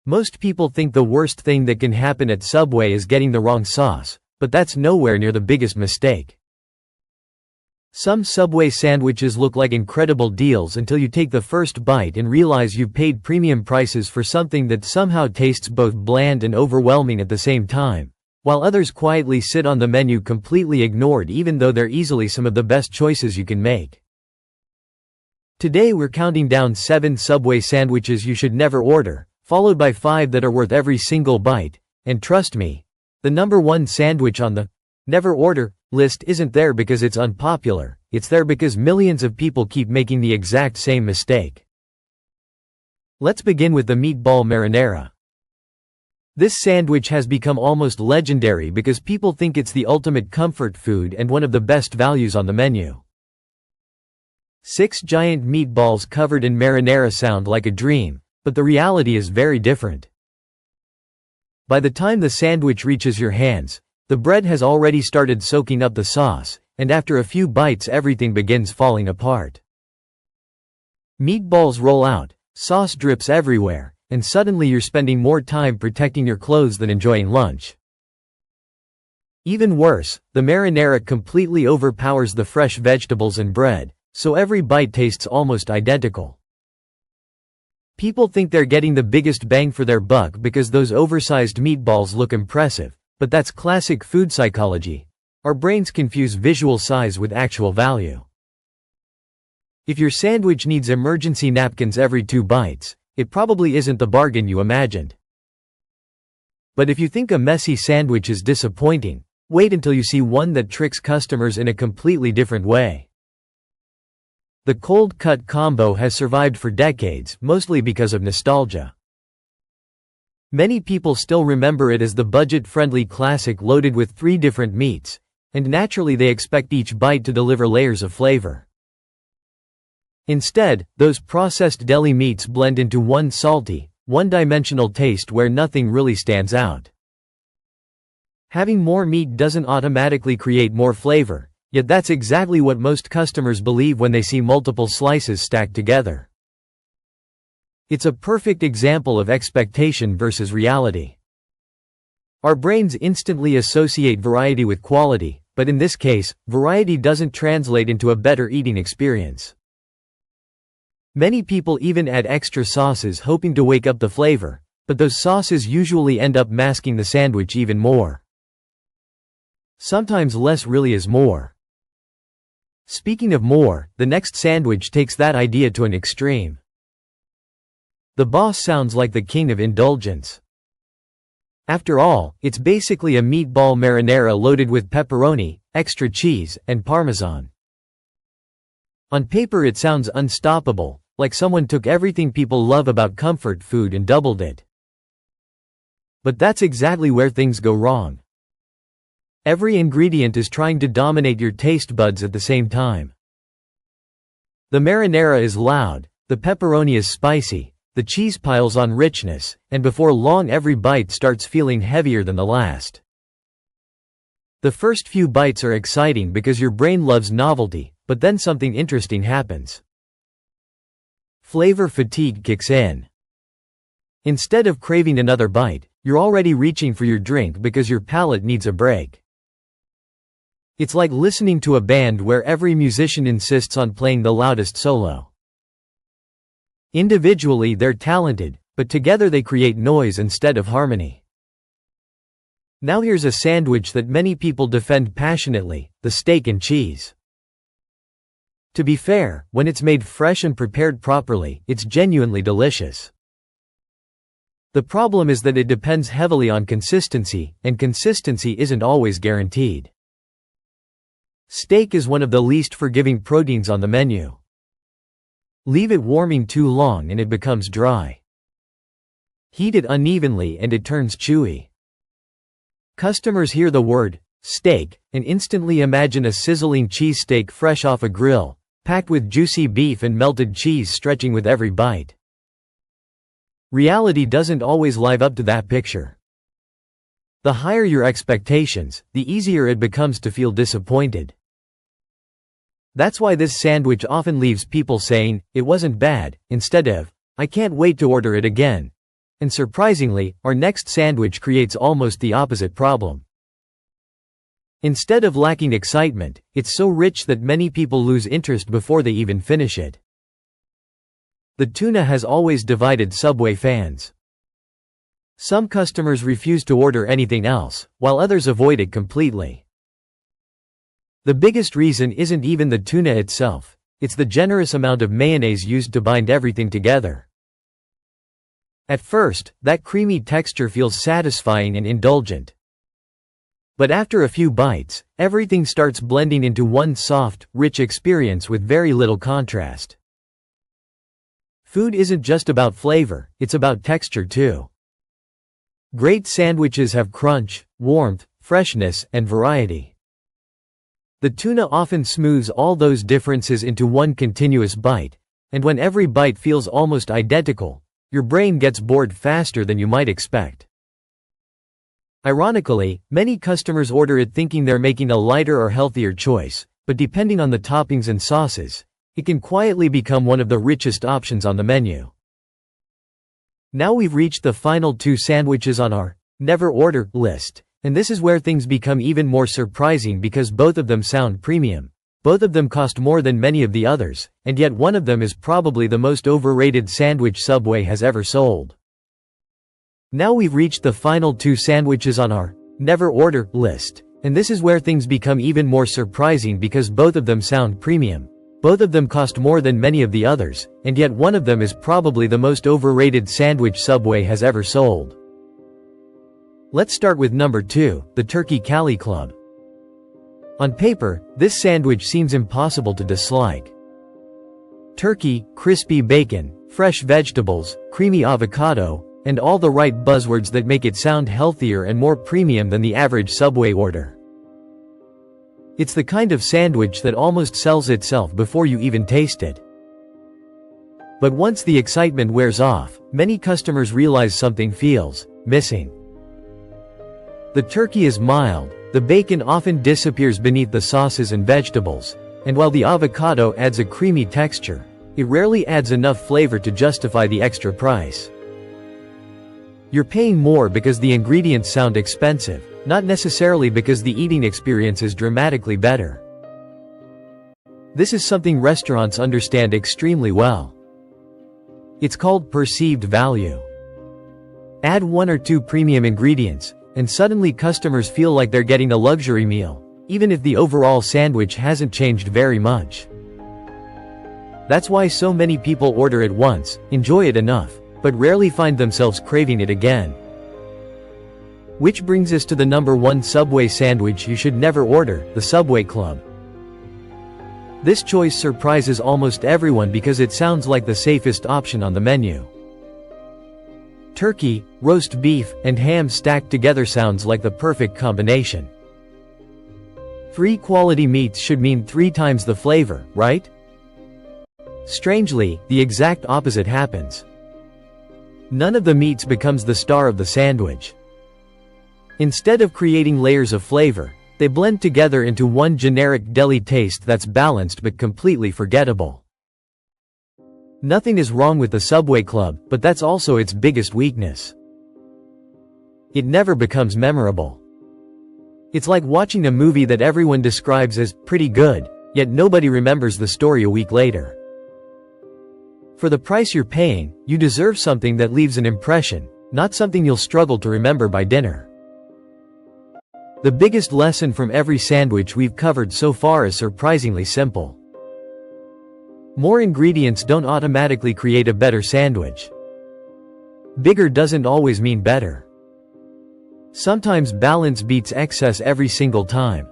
Most people think the worst thing that can happen at Subway is getting the wrong sauce, but that's nowhere near the biggest mistake. Some Subway sandwiches look like incredible deals until you take the first bite and realize you've paid premium prices for something that somehow tastes both bland and overwhelming at the same time, while others quietly sit on the menu completely ignored even though they're easily some of the best choices you can make. Today we're counting down 7 Subway sandwiches you should never order, followed by 5 that are worth every single bite, and trust me, the number 1 sandwich on the never order list isn't there because it's unpopular, it's there because millions of people keep making the exact same mistake. Let's begin with the meatball marinara. This sandwich has become almost legendary because people think it's the ultimate comfort food and one of the best values on the menu. 6 giant meatballs covered in marinara sound like a dream, but the reality is very different. By the time the sandwich reaches your hands, the bread has already started soaking up the sauce, and after a few bites everything begins falling apart. Meatballs roll out, sauce drips everywhere, and suddenly you're spending more time protecting your clothes than enjoying lunch. Even worse, the marinara completely overpowers the fresh vegetables and bread, so every bite tastes almost identical. People think they're getting the biggest bang for their buck because those oversized meatballs look impressive, but that's classic food psychology. Our brains confuse visual size with actual value. If your sandwich needs emergency napkins every 2 bites, it probably isn't the bargain you imagined. But if you think a messy sandwich is disappointing, wait until you see one that tricks customers in a completely different way. The cold cut combo has survived for decades, mostly because of nostalgia. Many people still remember it as the budget-friendly classic loaded with 3 different meats, and naturally they expect each bite to deliver layers of flavor. Instead, those processed deli meats blend into one salty, one-dimensional taste where nothing really stands out. Having more meat doesn't automatically create more flavor, yet that's exactly what most customers believe when they see multiple slices stacked together. It's a perfect example of expectation versus reality. Our brains instantly associate variety with quality, but in this case, variety doesn't translate into a better eating experience. Many people even add extra sauces hoping to wake up the flavor, but those sauces usually end up masking the sandwich even more. Sometimes less really is more. Speaking of more, the next sandwich takes that idea to an extreme. The boss sounds like the king of indulgence. After all, it's basically a meatball marinara loaded with pepperoni, extra cheese, and parmesan. On paper it sounds unstoppable, like someone took everything people love about comfort food and doubled it. But that's exactly where things go wrong. Every ingredient is trying to dominate your taste buds at the same time. The marinara is loud, the pepperoni is spicy, the cheese piles on richness, and before long every bite starts feeling heavier than the last. The first few bites are exciting because your brain loves novelty, but then something interesting happens. Flavor fatigue kicks in. Instead of craving another bite, you're already reaching for your drink because your palate needs a break. It's like listening to a band where every musician insists on playing the loudest solo. Individually they're talented, but together they create noise instead of harmony. Now here's a sandwich that many people defend passionately, the steak and cheese. To be fair, when it's made fresh and prepared properly, it's genuinely delicious. The problem is that it depends heavily on consistency, and consistency isn't always guaranteed. Steak is one of the least forgiving proteins on the menu. Leave it warming too long and it becomes dry. Heat it unevenly and it turns chewy. Customers hear the word steak and instantly imagine a sizzling cheesesteak fresh off a grill, packed with juicy beef and melted cheese stretching with every bite. Reality doesn't always live up to that picture. The higher your expectations, the easier it becomes to feel disappointed. That's why this sandwich often leaves people saying, "It wasn't bad," instead of, "I can't wait to order it again." And surprisingly, our next sandwich creates almost the opposite problem. Instead of lacking excitement, it's so rich that many people lose interest before they even finish it. The tuna has always divided Subway fans. Some customers refuse to order anything else, while others avoid it completely. The biggest reason isn't even the tuna itself, it's the generous amount of mayonnaise used to bind everything together. At first, that creamy texture feels satisfying and indulgent. But after a few bites, everything starts blending into one soft, rich experience with very little contrast. Food isn't just about flavor, it's about texture too. Great sandwiches have crunch, warmth, freshness, and variety. The tuna often smooths all those differences into one continuous bite, and when every bite feels almost identical, your brain gets bored faster than you might expect. Ironically, many customers order it thinking they're making a lighter or healthier choice, but depending on the toppings and sauces, it can quietly become one of the richest options on the menu. Now we've reached the final two sandwiches on our never order list, and this is where things become even more surprising because both of them sound premium. Both of them cost more than many of the others, and yet one of them is probably the most overrated sandwich Subway has ever sold. Now we've reached the final two sandwiches on our never order list, and this is where things become even more surprising because both of them sound premium. Both of them cost more than many of the others, and yet one of them is probably the most overrated sandwich Subway has ever sold. Let's start with number 2, the Turkey Cali Club. On paper, this sandwich seems impossible to dislike. Turkey, crispy bacon, fresh vegetables, creamy avocado, and all the right buzzwords that make it sound healthier and more premium than the average Subway order. It's the kind of sandwich that almost sells itself before you even taste it. But once the excitement wears off, many customers realize something feels missing. The turkey is mild, the bacon often disappears beneath the sauces and vegetables, and while the avocado adds a creamy texture, it rarely adds enough flavor to justify the extra price. You're paying more because the ingredients sound expensive, not necessarily because the eating experience is dramatically better. This is something restaurants understand extremely well. It's called perceived value. Add 1 or 2 premium ingredients, and suddenly customers feel like they're getting a luxury meal, even if the overall sandwich hasn't changed very much. That's why so many people order it once, enjoy it enough, but rarely find themselves craving it again. Which brings us to the number 1 Subway sandwich you should never order, the Subway Club. This choice surprises almost everyone because it sounds like the safest option on the menu. Turkey, roast beef, and ham stacked together sounds like the perfect combination. 3 quality meats should mean 3 times the flavor, right? Strangely, the exact opposite happens. None of the meats becomes the star of the sandwich. Instead of creating layers of flavor, they blend together into one generic deli taste that's balanced but completely forgettable. Nothing is wrong with the Subway Club, but that's also its biggest weakness. It never becomes memorable. It's like watching a movie that everyone describes as pretty good, yet nobody remembers the story a week later. For the price you're paying, you deserve something that leaves an impression, not something you'll struggle to remember by dinner. The biggest lesson from every sandwich we've covered so far is surprisingly simple. More ingredients don't automatically create a better sandwich. Bigger doesn't always mean better. Sometimes balance beats excess every single time.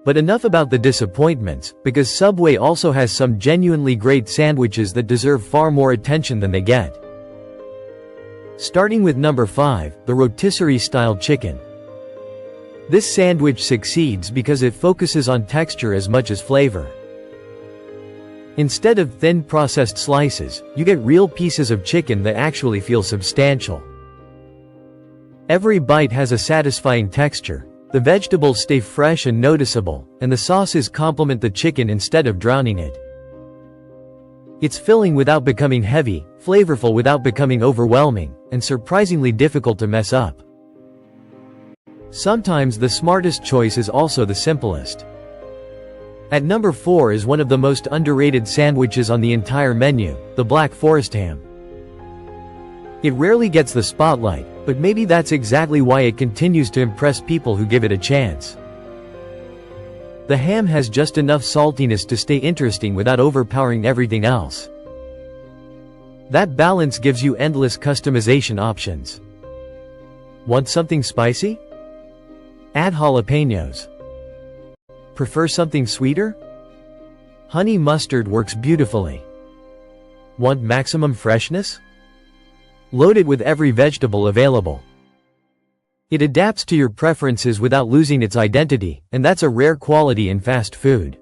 But enough about the disappointments, because Subway also has some genuinely great sandwiches that deserve far more attention than they get. Starting with number 5, the rotisserie-style chicken. This sandwich succeeds because it focuses on texture as much as flavor. Instead of thin processed slices, you get real pieces of chicken that actually feel substantial. Every bite has a satisfying texture. The vegetables stay fresh and noticeable, and the sauces complement the chicken instead of drowning it. It's filling without becoming heavy, flavorful without becoming overwhelming, and surprisingly difficult to mess up. Sometimes the smartest choice is also the simplest. At number 4 is one of the most underrated sandwiches on the entire menu, the Black Forest ham. It rarely gets the spotlight, but maybe that's exactly why it continues to impress people who give it a chance. The ham has just enough saltiness to stay interesting without overpowering everything else. That balance gives you endless customization options. Want something spicy? Add jalapenos. Prefer something sweeter? Honey mustard works beautifully. Want maximum freshness? Load it with every vegetable available. It adapts to your preferences without losing its identity, and that's a rare quality in fast food.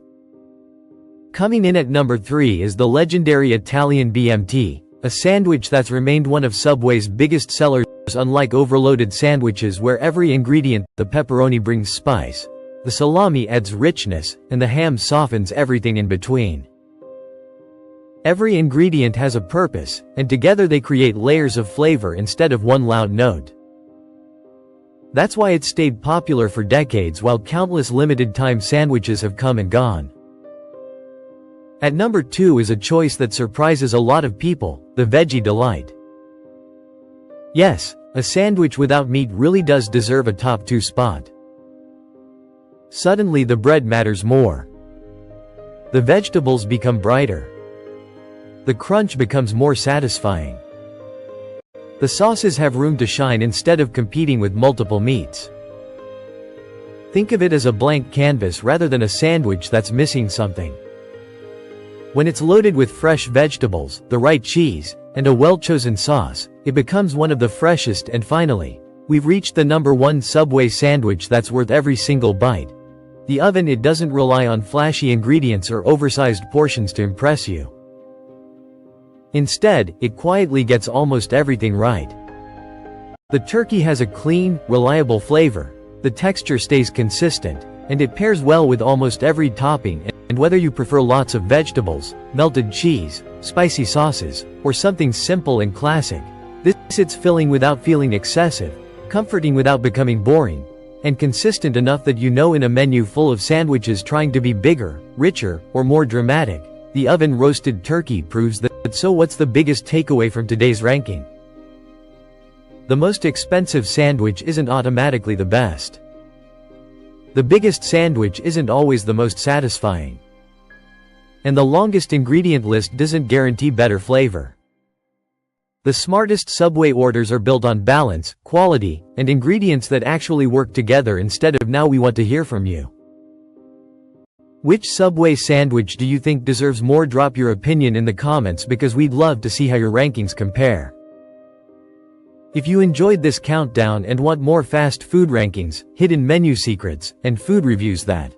Coming in at number 3 is the legendary Italian BMT, a sandwich that's remained one of Subway's biggest sellers. Unlike overloaded sandwiches where every ingredient, the pepperoni brings spice, the salami adds richness, and the ham softens everything in between. Every ingredient has a purpose, and together they create layers of flavor instead of one loud note. That's why it's stayed popular for decades while countless limited-time sandwiches have come and gone. At number 2 is a choice that surprises a lot of people, the Veggie Delight. Yes, a sandwich without meat really does deserve a top 2 spot. Suddenly the bread matters more. The vegetables become brighter. The crunch becomes more satisfying. The sauces have room to shine instead of competing with multiple meats. Think of it as a blank canvas rather than a sandwich that's missing something. When it's loaded with fresh vegetables, the right cheese, and a well-chosen sauce, it becomes one of the freshest. And finally, we've reached the number 1 Subway sandwich that's worth every single bite. The oven. It doesn't rely on flashy ingredients or oversized portions to impress you. Instead, it quietly gets almost everything right. The turkey has a clean, reliable flavor, the texture stays consistent, and it pairs well with almost every topping. And whether you prefer lots of vegetables, melted cheese, spicy sauces, or something simple and classic, this sits filling without feeling excessive, comforting without becoming boring, and consistent enough that you know in a menu full of sandwiches trying to be bigger, richer, or more dramatic, the oven-roasted turkey proves that. So what's the biggest takeaway from today's ranking? The most expensive sandwich isn't automatically the best. The biggest sandwich isn't always the most satisfying. And the longest ingredient list doesn't guarantee better flavor. The smartest Subway orders are built on balance, quality, and ingredients that actually work together instead of "now we want to hear from you." Which Subway sandwich do you think deserves more? Drop your opinion in the comments because we'd love to see how your rankings compare. If you enjoyed this countdown and want more fast food rankings, hidden menu secrets, and food reviews that